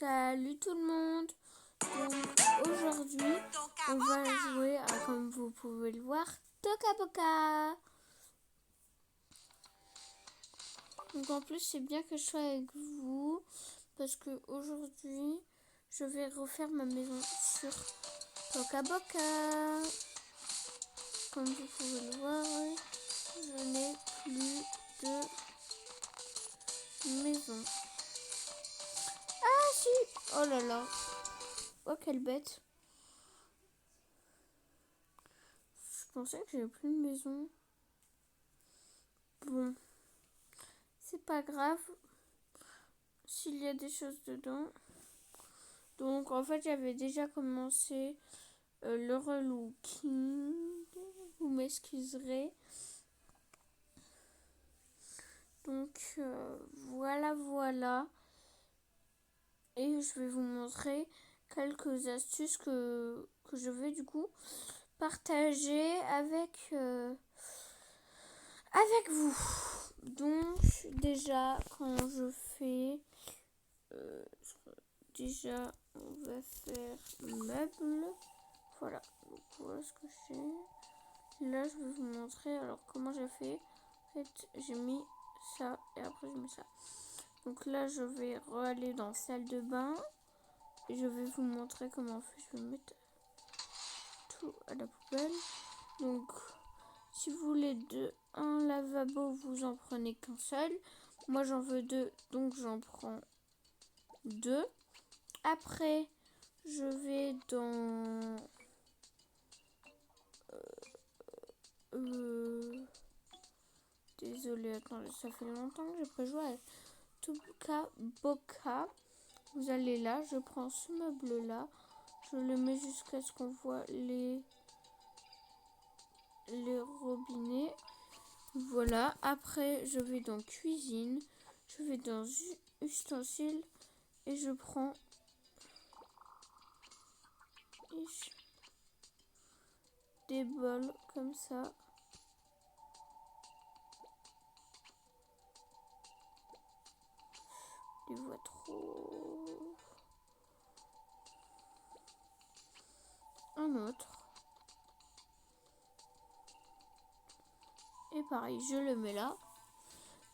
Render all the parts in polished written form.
Salut tout le monde. Donc aujourd'hui, on va jouer à, comme vous pouvez le voir, Toca Boca. Donc en plus, c'est bien que je sois avec vous parce que aujourd'hui, je vais refaire ma maison sur Toca Boca. Comme vous pouvez le voir, je n'ai plus de maison. Ah si! Oh là là! Oh quelle bête! Je pensais que j'avais plus de maison. Bon, c'est pas grave s'il y a des choses dedans. Donc en fait j'avais déjà commencé le relooking. Vous m'excuserez. Donc voilà. Et je vais vous montrer quelques astuces que je vais du coup partager avec vous. Donc déjà quand je fais déjà on va faire meuble. Voilà, donc voilà ce que j'ai. Là je vais vous montrer alors comment j'ai fait. En fait j'ai mis ça et après j'ai mis ça. Donc là je vais aller dans la salle de bain et je vais vous montrer comment on fait. Je vais mettre tout à la poubelle. Donc si vous voulez un lavabo, vous en prenez qu'un seul. Moi j'en veux deux, donc j'en prends deux. Après je vais dans désolée, attendez, ça fait longtemps que j'ai pas joué à Toca Boca. Vous allez là, je prends ce meuble là, je le mets jusqu'à ce qu'on voit les robinets. Voilà, après je vais dans cuisine, je vais dans ustensiles et je prends des bols comme ça. Je les vois trop. Un autre. Et pareil, je le mets là.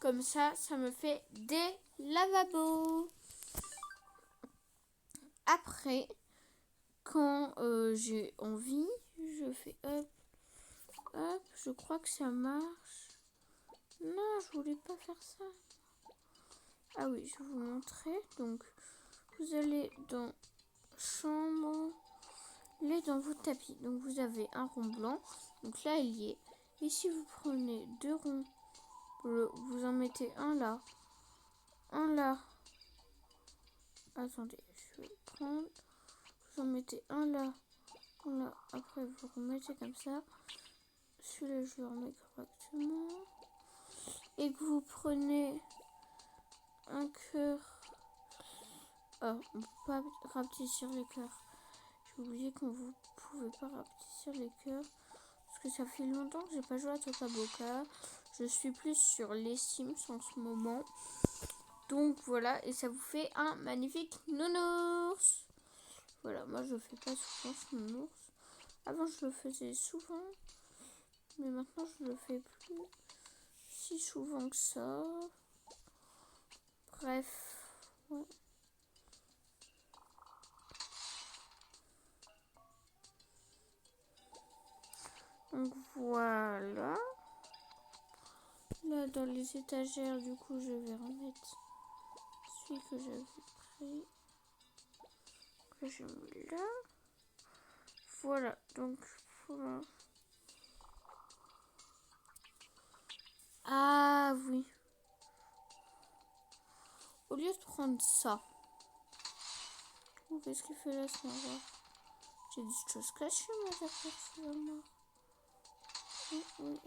Comme ça, ça me fait des lavabos. Après, quand j'ai envie, je fais hop, hop. Je crois que ça marche. Non, je voulais pas faire ça. Ah oui, je vais vous montrer. Donc, vous allez dans chambre, les dans vos tapis. Donc, vous avez un rond blanc. Donc là, il y est. Et si vous prenez deux ronds bleus, vous en mettez un là, un là. Attendez, je vais prendre. Vous en mettez un là, un là. Après, vous remettez comme ça. Celui-là, je le remets correctement. Et que vous prenez un cœur. Oh, on ne peut pas rapetisser les cœurs. J'ai oublié qu'on vous pouvez pas rapetisser les cœurs. Parce que ça fait longtemps que j'ai pas joué à Toca Boca. Je suis plus sur les Sims en ce moment. Donc voilà, et ça vous fait un magnifique nounours. Voilà, moi je fais pas souvent ce nounours. Avant je le faisais souvent. Mais maintenant je le fais plus si souvent que ça. Bref. Ouais. Donc voilà. Là dans les étagères, du coup je vais remettre celui que j'avais pris. Que j'ai mis là. Voilà, donc voilà. Ah oui. Au lieu de prendre ça. Qu'est-ce qu'il fait là ce matin? J'ai des choses cachées, moi, personnellement. Oui,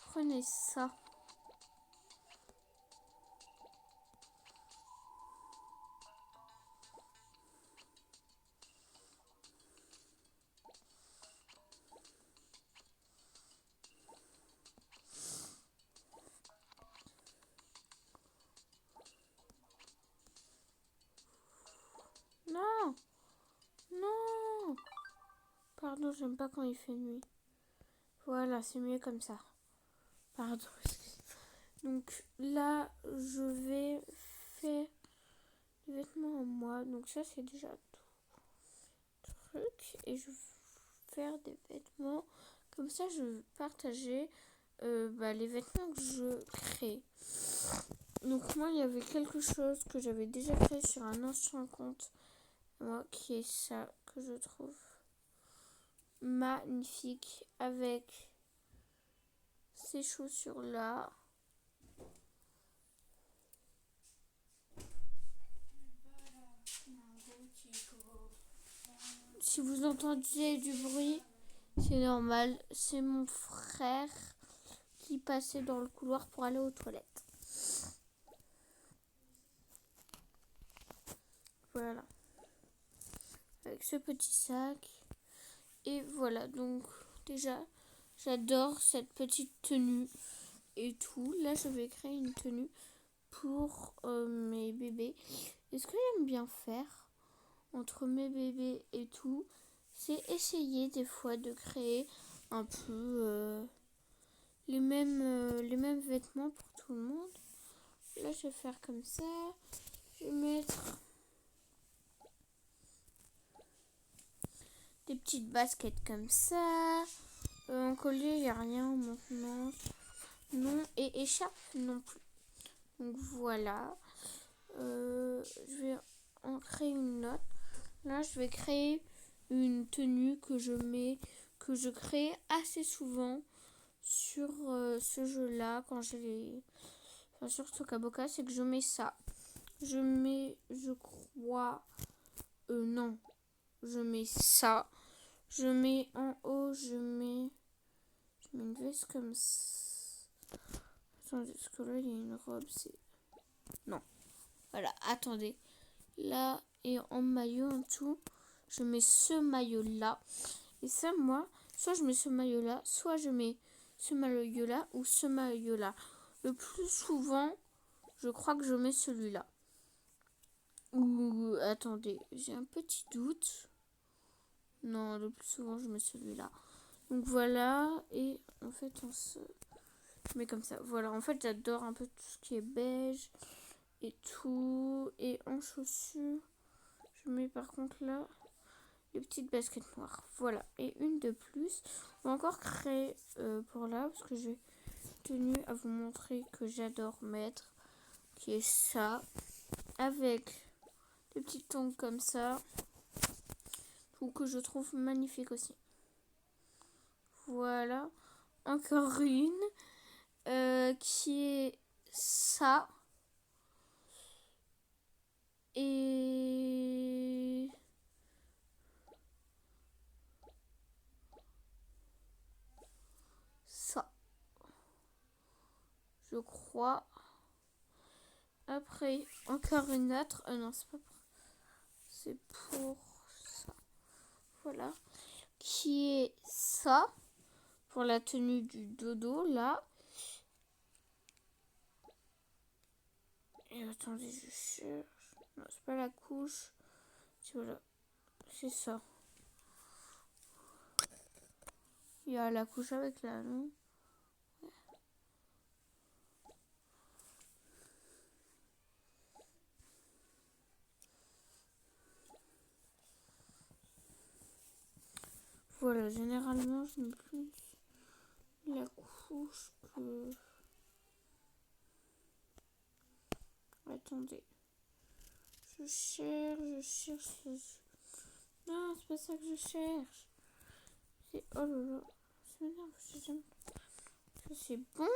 prenez ça. pardon, j'aime pas quand il fait nuit. Voilà, c'est mieux comme ça. Pardon. Donc là, je vais faire des vêtements en moi. Donc ça, c'est déjà tout truc. Et je vais faire des vêtements. Comme ça, je vais partager les vêtements que je crée. Donc moi, il y avait quelque chose que j'avais déjà créé sur un ancien compte. Moi, qui est ça, que je trouve magnifique. Avec ces chaussures là. Si vous entendiez du bruit, c'est normal. C'est mon frère qui passait dans le couloir pour aller aux toilettes. Voilà. Avec ce petit sac. Et voilà, donc déjà, j'adore cette petite tenue et tout. Là, je vais créer une tenue pour mes bébés. Et ce que j'aime bien faire entre mes bébés et tout, c'est essayer des fois de créer un peu les mêmes vêtements pour tout le monde. Là, je vais faire comme ça. Je vais mettre des petites baskets comme ça. En collier, il n'y a rien maintenant. Non, et écharpe non plus. Donc voilà. Je vais en créer une autre. Là, je vais créer une tenue que je crée assez souvent sur ce jeu-là. Quand j'ai sur Tokaboka, c'est que je mets ça. Je crois, non, je mets ça. Je mets en haut, je mets une veste comme ça. Attendez, parce que là, il y a une robe, c'est... Non. Voilà, attendez. Là, et en maillot, en tout, je mets ce maillot-là. Et ça, moi, soit je mets ce maillot-là, soit je mets ce maillot-là ou ce maillot-là. Le plus souvent, je crois que je mets celui-là. Ou, attendez, j'ai un petit doute. Non, le plus souvent, je mets celui-là. Donc voilà, et en fait, je mets comme ça. Voilà, en fait, j'adore un peu tout ce qui est beige et tout. Et en chaussures, je mets par contre là les petites baskets noires. Voilà, et une de plus. On va encore créer pour là, parce que j'ai tenu à vous montrer que j'adore mettre, qui est ça, avec des petites tongs comme ça, ou que je trouve magnifique aussi. Voilà, encore une qui est ça. Et ça, je crois. Après, encore une autre. Non, c'est pas pour... C'est pour ça. Voilà. Qui est ça. Pour la tenue du dodo, là. Et attendez, je cherche. Non, c'est pas la couche. C'est voilà. C'est ça. Il y a la couche avec la, non? Voilà, généralement, je mets plus la couche que... Attendez. Je cherche. Non, c'est pas ça que je cherche. C'est... Oh là là. Ça m'énerve, je sais jamais. Ça, c'est bon.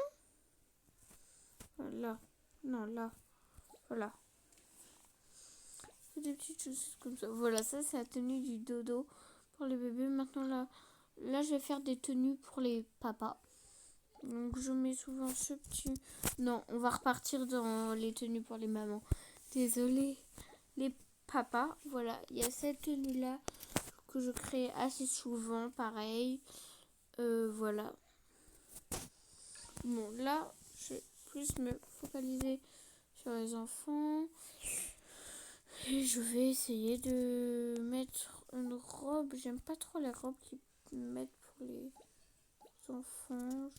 Voilà. Non, là. Voilà. Des petites choses comme ça. Voilà, ça, c'est la tenue du dodo pour les bébés. Maintenant, là, je vais faire des tenues pour les papas. Donc, je mets souvent ce petit... Non, on va repartir dans les tenues pour les mamans. Désolée. Les papas, voilà. Il y a cette tenue-là que je crée assez souvent, pareil. Voilà. Bon, là, je vais plus me focaliser sur les enfants. Et je vais essayer de mettre une robe. J'aime pas trop les robes qu'ils mettent pour les enfants.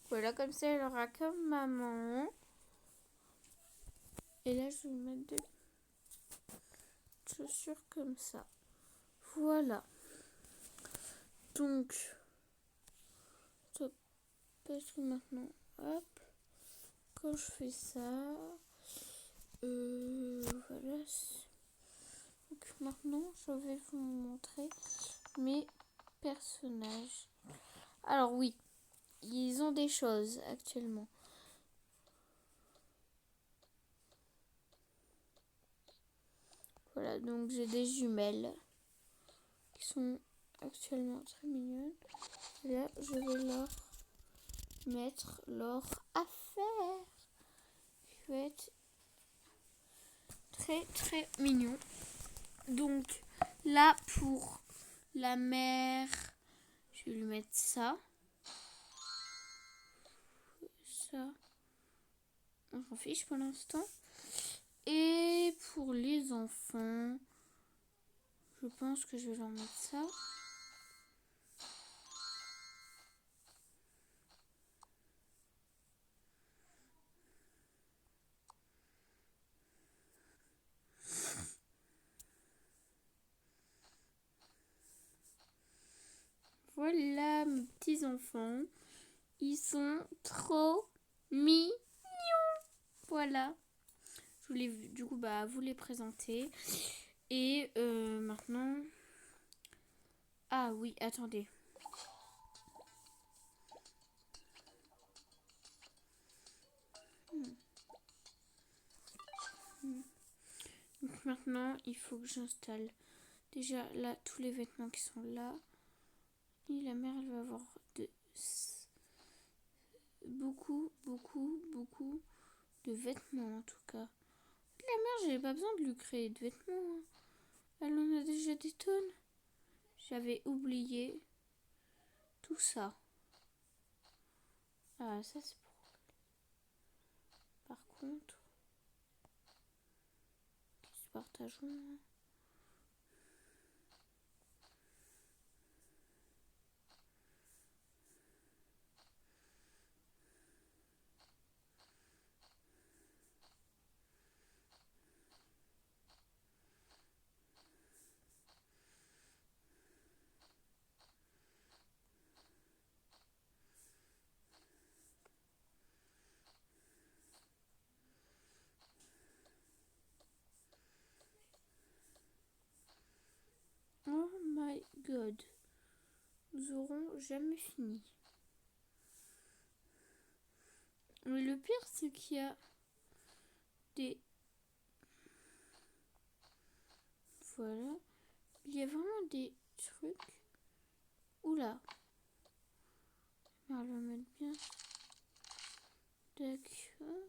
Voilà, comme ça, elle aura comme maman. Et là, je vais mettre des chaussures comme ça. Voilà. Donc, top. Parce que maintenant, hop, quand je fais ça, voilà. Donc maintenant, je vais vous montrer mes personnages. Alors oui, ils ont des choses actuellement. Voilà, donc j'ai des jumelles qui sont actuellement très mignonnes. Et là, je vais leur mettre leur affaire. Qui va être très très mignon. Donc là, pour la mère, je vais lui mettre ça. Ça, on s'en fiche pour l'instant. Et pour les enfants, je pense que je vais leur mettre ça. Voilà mes petits enfants. Ils sont trop mignons. Voilà. Je voulais du coup vous les présenter. Et maintenant... Ah oui, attendez. Donc maintenant, il faut que j'installe déjà là tous les vêtements qui sont là. Et la mère, elle va avoir beaucoup de vêtements en tout cas. La mère, j'avais pas besoin de lui créer de vêtements. Elle en a déjà des tonnes. J'avais oublié tout ça. Ah, ça c'est pour... Par contre... Qui se partageons. Oh my god. Nous aurons jamais fini. Mais le pire, c'est qu'il y a des... Voilà. Il y a vraiment des trucs. Oula. On va le mettre bien. D'accord.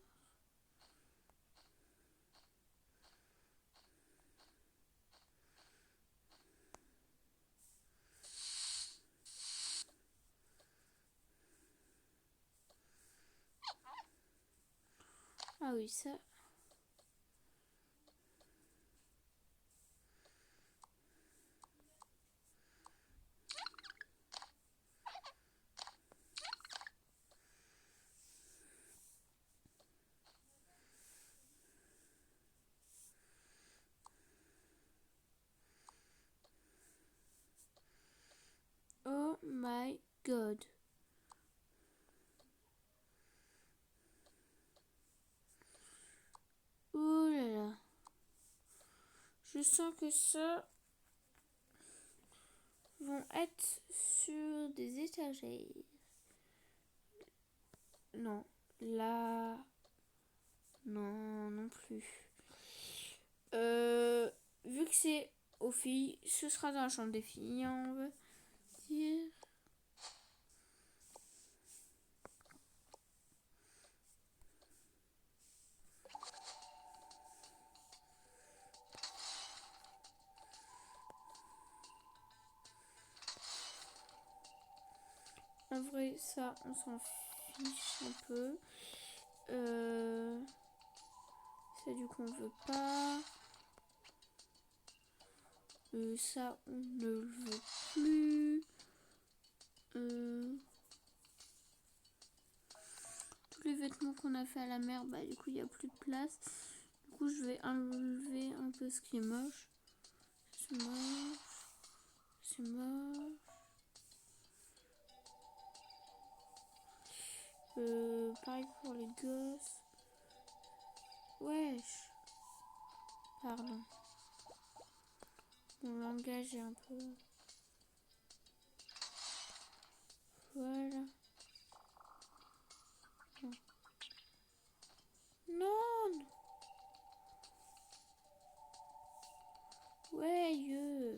Ah oui, ça... Oh my god. Oh là là. Je sens que ça vont être sur des étagères. Non, là... Non, non plus. Vu que c'est aux filles, ce sera dans la chambre des filles, on va dire. En vrai, ça, on s'en fiche un peu. Ça, du coup, on veut pas. Ça, on ne le veut plus. Tous les vêtements qu'on a fait à la mer, bah du coup, il n'y a plus de place. Du coup, je vais enlever un peu ce qui est moche. C'est moche. C'est moche. Pareil pour les gosses. Wesh. Pardon. Mon langage est un peu... Voilà. Non. Non. Ouais,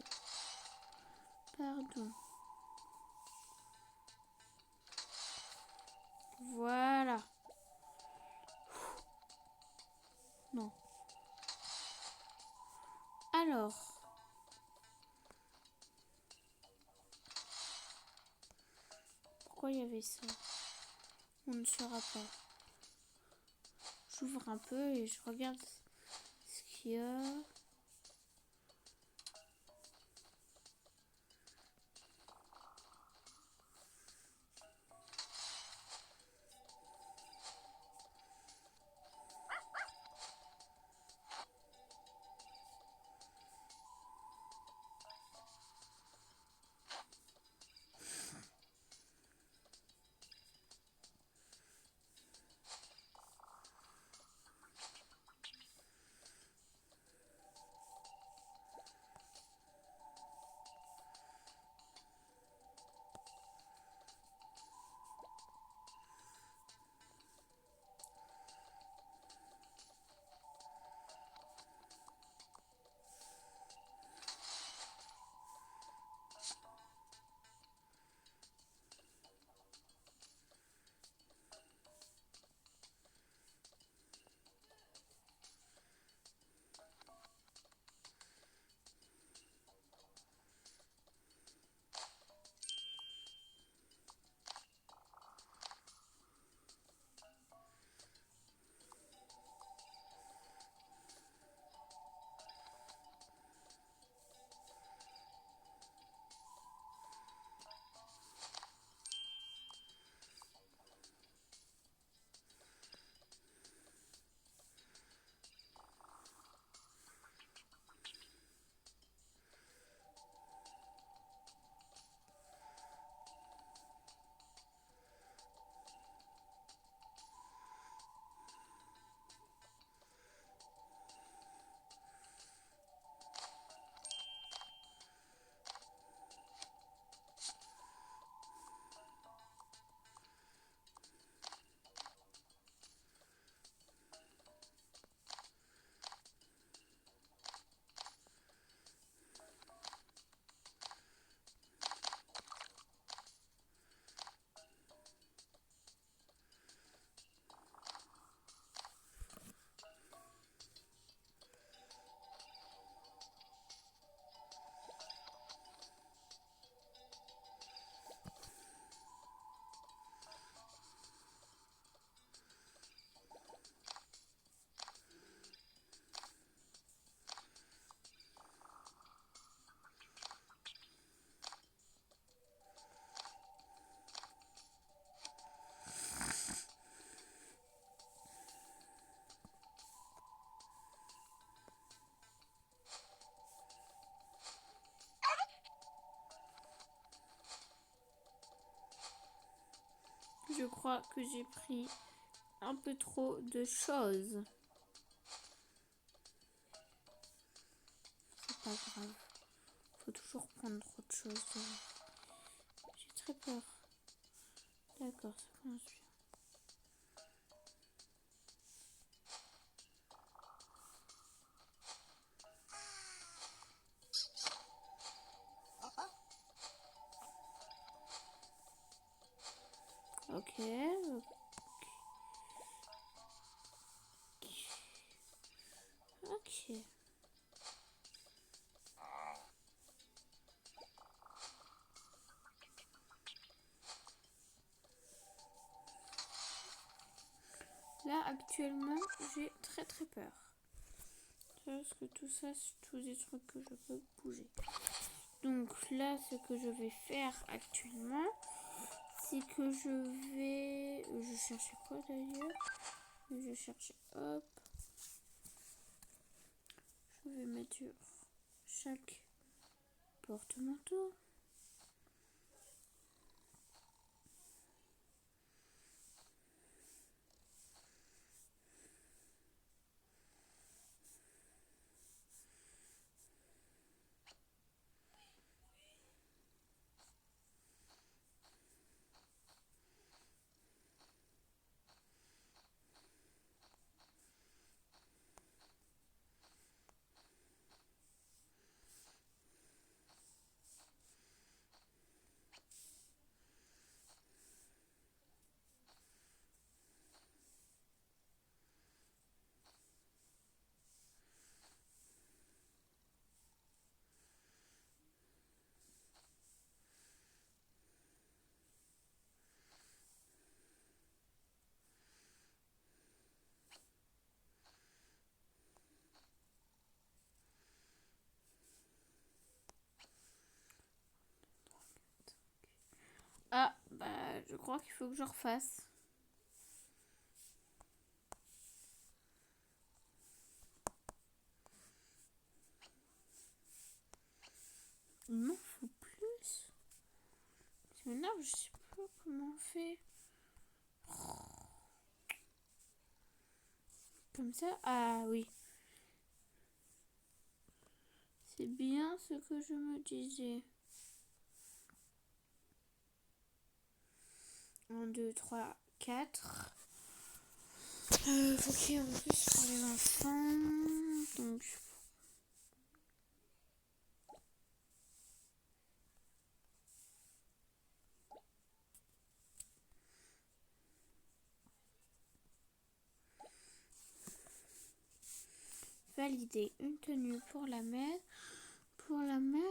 pardon. Voilà. Non. Alors. Pourquoi il y avait ça? On ne saura pas. J'ouvre un peu et je regarde ce qu'il y a. Je crois que j'ai pris un peu trop de choses. C'est pas grave. Faut toujours prendre trop de choses. J'ai très peur. D'accord, ça commence bien. Ok. Ok. Là, actuellement, j'ai très très peur. Parce que tout ça, c'est tous des trucs que je peux bouger. Donc là, ce que je vais faire actuellement, c'est que je vais... Je cherchais quoi d'ailleurs? Je cherchais, hop. Je vais mettre sur chaque porte-manteau. Ah, bah, je crois qu'il faut que je refasse. Il m'en faut plus. C'est énorme, je sais pas comment on fait. Comme ça, ah oui. C'est bien ce que je me disais. 1, 2, 3, 4. Faut qu'il y ait en plus pour les enfants. Donc, valider une tenue pour la mère. Pour la mère.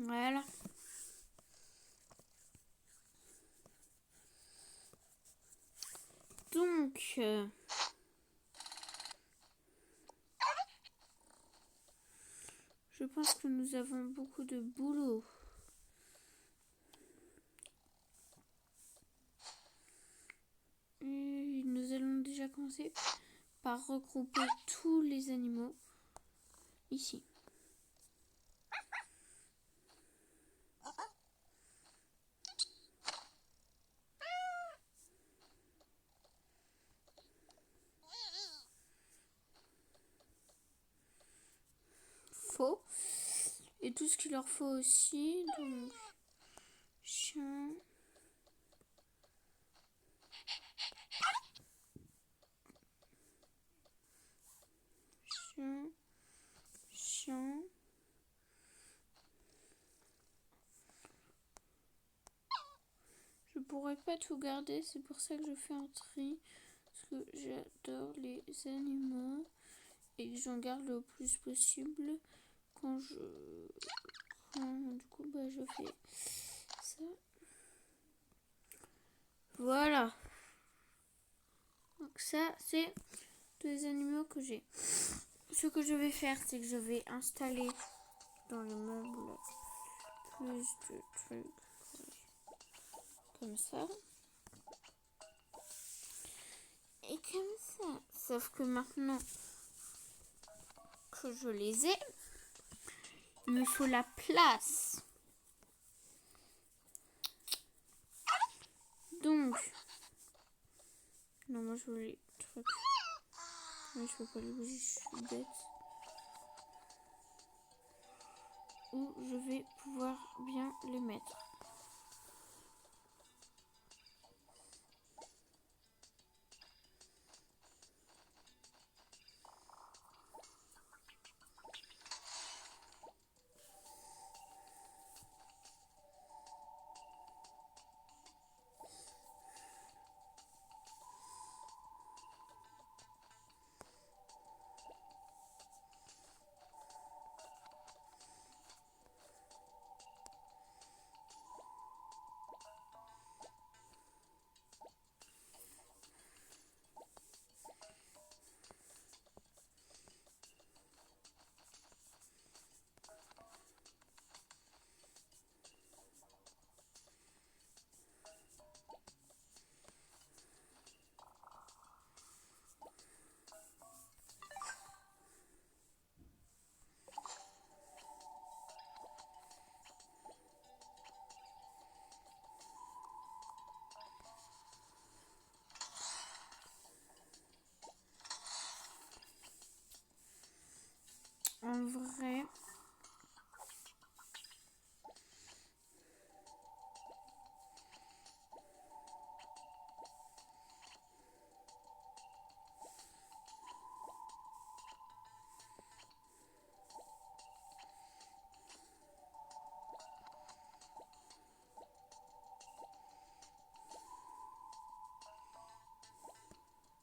Voilà. Donc, je pense que nous avons beaucoup de boulot. Et nous allons déjà commencer par regrouper tous les animaux ici. Faux. Et tout ce qu'il leur faut aussi. Donc, chien. Chien. Chien. pourrais pas tout garder, c'est pour ça que je fais un tri. Parce que j'adore les animaux et que j'en garde le plus possible quand du coup je fais ça. Voilà. Donc ça c'est tous les animaux que j'ai. Ce que je vais faire, c'est que je vais installer dans le meuble plus de trucs comme ça. Et comme ça. Sauf que maintenant que je les ai, il me faut la place. Donc, non, moi je veux les trucs. Mais je peux pas les bouger, je suis bête. Où je vais pouvoir bien les mettre. En vrai,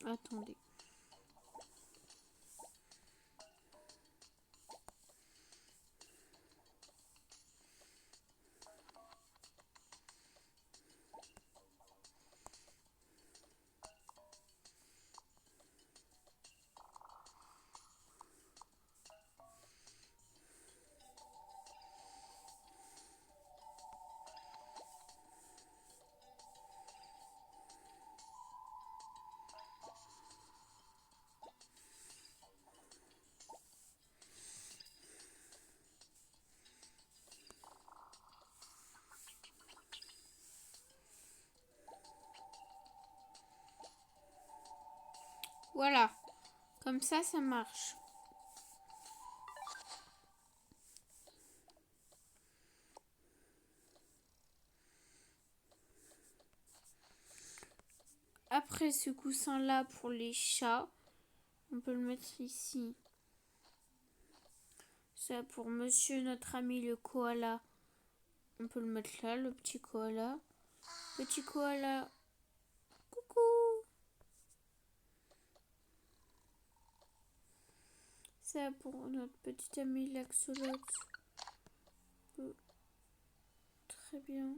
attendez. Voilà, comme ça marche. Après ce coussin là pour les chats, on peut le mettre ici. Ça pour monsieur notre ami le koala. On peut le mettre là, le petit koala. Petit koala. Coucou. Ça pour notre petit ami l'axolote. Très bien.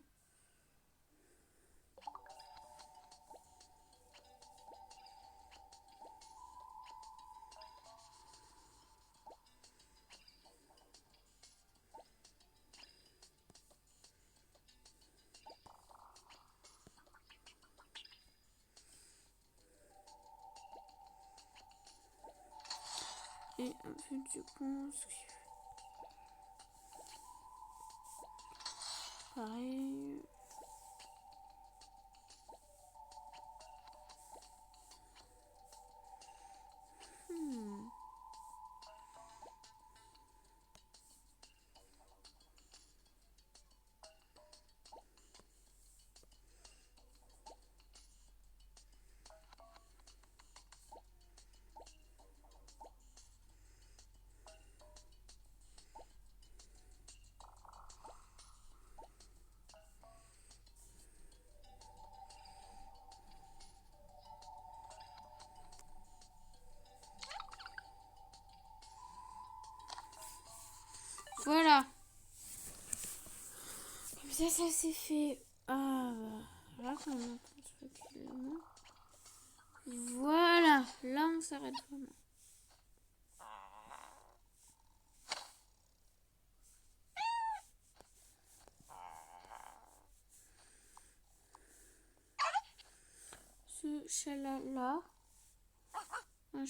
Et un peu du pense. Pareil. Ça c'est fait. Ah, bah, là, on entend tranquillement. Voilà, là on s'arrête vraiment. Ce chat-là, un